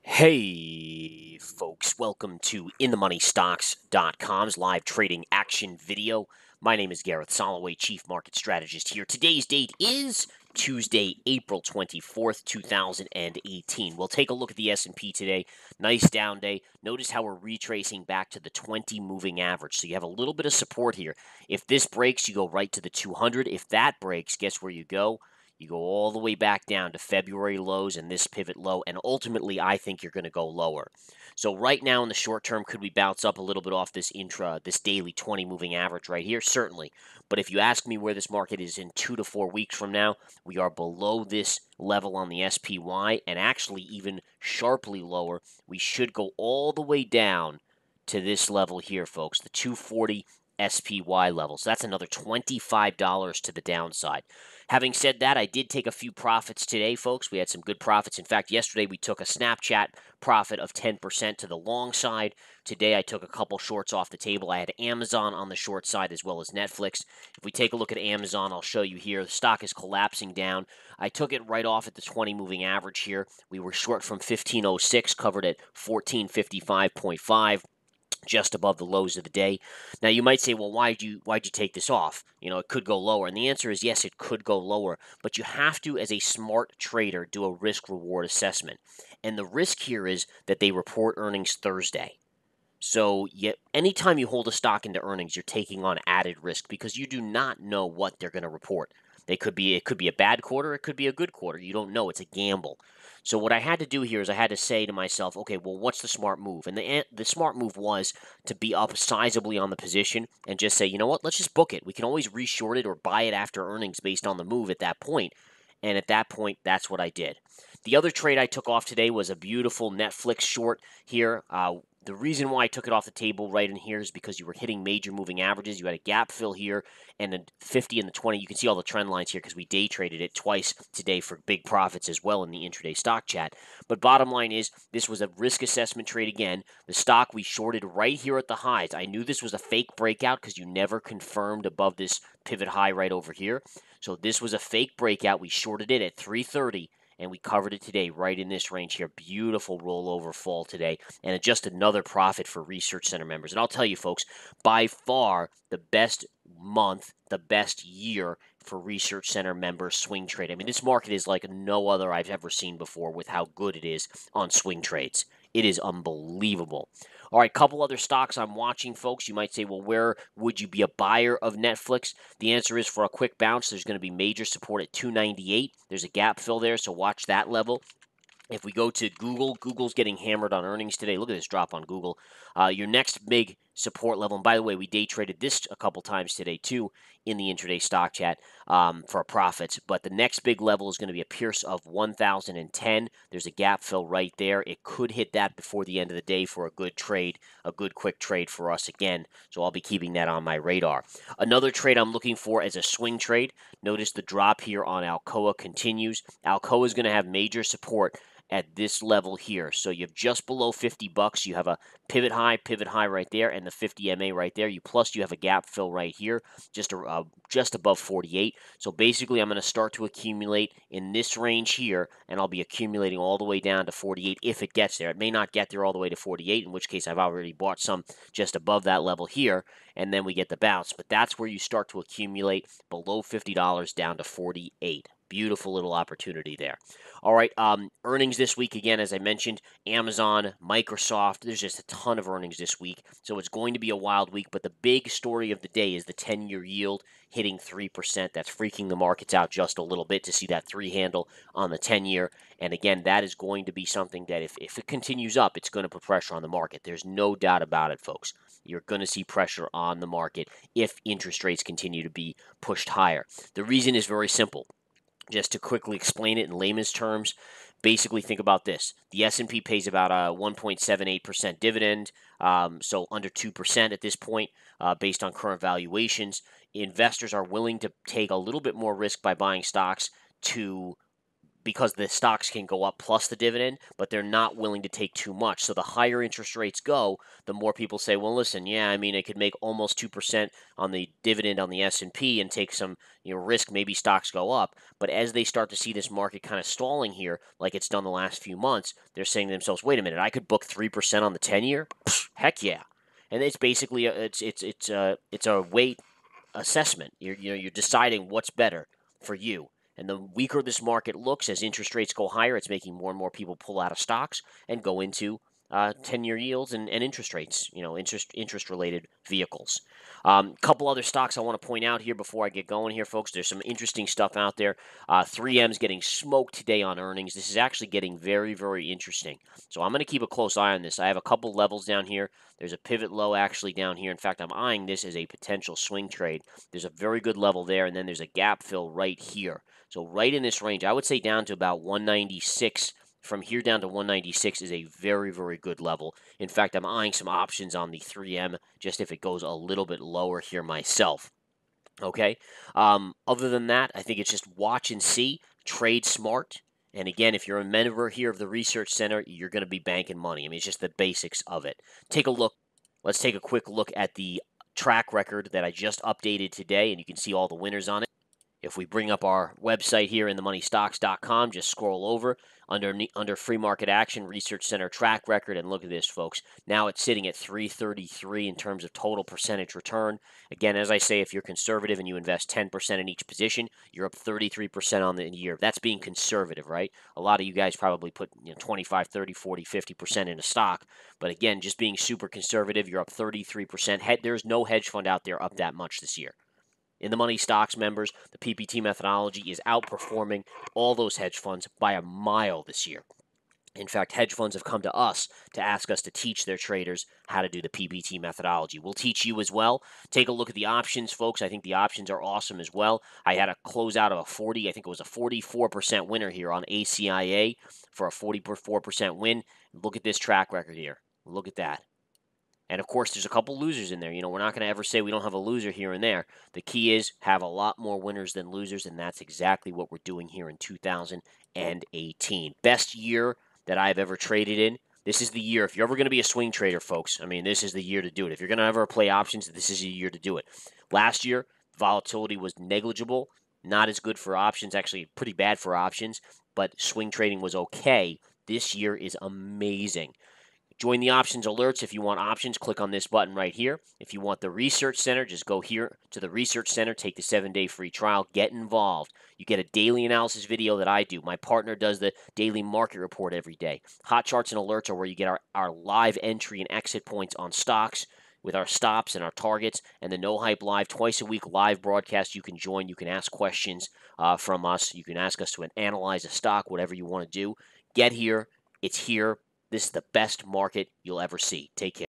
Hey, folks, welcome to InTheMoneyStocks.com's live trading action video. My name is Gareth Soloway, Chief Market Strategist here. Today's date is Tuesday, April 24th, 2018. We'll take a look at the S&P today. Nice down day. Notice how we're retracing back to the 20 moving average. So you have a little bit of support here. If this breaks, you go right to the 200. If that breaks, guess where you go? You go all the way back down to February lows and this pivot low, and ultimately I think you're going to go lower. So right now in the short term, could we bounce up a little bit off this daily 20 moving average right here? Certainly. But if you ask me where this market is in 2 to 4 weeks from now, we are below this level on the SPY and actually even sharply lower. We should go all the way down to this level here, folks, the 240 SPY level. So that's another $25 to the downside. Having said that, I did take a few profits today, folks. We had some good profits. In fact, yesterday we took a Snapchat profit of 10% to the long side. Today I took a couple shorts off the table. I had Amazon on the short side as well as Netflix. If we take a look at Amazon, I'll show you here. The stock is collapsing down. I took it right off at the 20 moving average here. We were short from 1506, covered at 1455.5. Just above the lows of the day. Now you might say, well, why'd you take this off? It could go lower. And the answer is yes, it could go lower. But you have to, as a smart trader, do a risk reward assessment. And the risk here is that they report earnings Thursday. So anytime you hold a stock into earnings, you're taking on added risk because you do not know what they're going to report. It could be a bad quarter, it could be a good quarter. You don't know. It's a gamble. So what I had to do here is I had to say to myself, okay, well, what's the smart move? And the smart move was to be up sizably on the position and just say, you know what, let's just book it. We can always reshort it or buy it after earnings based on the move at that point. And at that point, that's what I did. The other trade I took off today was a beautiful Netflix short here. The reason why I took it off the table right in here is because you were hitting major moving averages. You had a gap fill here and the 50 and the 20. You can see all the trend lines here because we day traded it twice today for big profits as well in the intraday stock chat. But bottom line is this was a risk assessment trade again. The stock we shorted right here at the highs. I knew this was a fake breakout because you never confirmed above this pivot high right over here. So this was a fake breakout. We shorted it at 330. And we covered it today right in this range here. Beautiful rollover fall today. And just another profit for Research Center members. And I'll tell you, folks, by far the best month, the best year for Research Center members swing trade. I mean, this market is like no other I've ever seen before with how good it is on swing trades. It is unbelievable. All right, couple other stocks I'm watching, folks. You might say, well, where would you be a buyer of Netflix? The answer is for a quick bounce, there's going to be major support at 298. There's a gap fill there, so watch that level. If we go to Google, Google's getting hammered on earnings today. Look at this drop on Google. Your next big support level, and by the way, we day traded this a couple times today too in the intraday stock chat for profits. But the next big level is going to be a pierce of 1,010. There's a gap fill right there. It could hit that before the end of the day for a good trade, a good quick trade for us again. So I'll be keeping that on my radar. Another trade I'm looking for as a swing trade. Notice the drop here on Alcoa continues. Alcoa is going to have major support at this level here. So you have just below 50 bucks. You have a pivot high right there, and the 50 MA right there. You have a gap fill right here, just above 48. So basically, I'm going to start to accumulate in this range here, and I'll be accumulating all the way down to 48 if it gets there. It may not get there all the way to 48, in which case I've already bought some just above that level here, and then we get the bounce. But that's where you start to accumulate below $50 down to 48. Beautiful little opportunity there. All right, earnings this week, again, as I mentioned, Amazon, Microsoft, there's just a ton of earnings this week. So it's going to be a wild week, but the big story of the day is the 10-year yield hitting 3%. That's freaking the markets out just a little bit to see that 3 handle on the 10-year. And again, that is going to be something that if it continues up, it's going to put pressure on the market. There's no doubt about it, folks. You're going to see pressure on the market if interest rates continue to be pushed higher. The reason is very simple. Just to quickly explain it in layman's terms, basically think about this. The S&P pays about a 1.78% dividend, so under 2% at this point based on current valuations. Investors are willing to take a little bit more risk by buying stocks to because the stocks can go up plus the dividend, but they're not willing to take too much. So the higher interest rates go, the more people say, well, listen, yeah, I mean, it could make almost 2% on the dividend on the S&P and take some risk. Maybe stocks go up. But as they start to see this market kind of stalling here, like it's done the last few months, they're saying to themselves, wait a minute, I could book 3% on the 10-year? Heck yeah. And it's basically it's a weight assessment. You're deciding what's better for you. And the weaker this market looks as interest rates go higher, it's making more and more people pull out of stocks and go into 10-year yields and interest rates, interest related vehicles. Couple other stocks I want to point out here before I get going here, folks. There's some interesting stuff out there. 3M's getting smoked today on earnings. This is actually getting very, very interesting. So I'm going to keep a close eye on this. I have a couple levels down here. There's a pivot low actually down here. In fact, I'm eyeing this as a potential swing trade. There's a very good level there, and then there's a gap fill right here. So right in this range, I would say down to about 196. From here down to 196 is a very, very good level. In fact, I'm eyeing some options on the 3M just if it goes a little bit lower here myself. Okay. Other than that, I think it's just watch and see, trade smart. And again, if you're a member here of the Research Center, you're going to be banking money. I mean, it's just the basics of it. Take a look. Let's take a quick look at the track record that I just updated today, and you can see all the winners on it. If we bring up our website here in themoneystocks.com, just scroll over under free market action, Research Center track record, and look at this, folks. Now it's sitting at 333 in terms of total percentage return. Again, as I say, if you're conservative and you invest 10% in each position, you're up 33% on the year. That's being conservative, right? A lot of you guys probably put 25, 30, 40, 50% in a stock. But again, just being super conservative, you're up 33%. There's no hedge fund out there up that much this year. In the Money Stocks members, the PPT methodology is outperforming all those hedge funds by a mile this year. In fact, hedge funds have come to us to ask us to teach their traders how to do the PPT methodology. We'll teach you as well. Take a look at the options, folks. I think the options are awesome as well. I had a closeout of a 40, I think it was a 44% winner here on ACIA for a 44% win. Look at this track record here. Look at that. And of course, there's a couple losers in there. We're not going to ever say we don't have a loser here and there. The key is have a lot more winners than losers, and that's exactly what we're doing here in 2018. Best year that I've ever traded in. This is the year. If you're ever going to be a swing trader, folks, I mean, this is the year to do it. If you're going to ever play options, this is the year to do it. Last year, volatility was negligible. Not as good for options, actually pretty bad for options, but swing trading was okay. This year is amazing. Join the options alerts. If you want options, click on this button right here. If you want the Research Center, just go here to the Research Center, take the 7-day free trial, get involved. You get a daily analysis video that I do. My partner does the daily market report every day. Hot charts and alerts are where you get our live entry and exit points on stocks with our stops and our targets, and the No Hype Live twice a week live broadcast. You can join. You can ask questions from us. You can ask us to analyze a stock, whatever you want to do. Get here. It's here. This is the best market you'll ever see. Take care.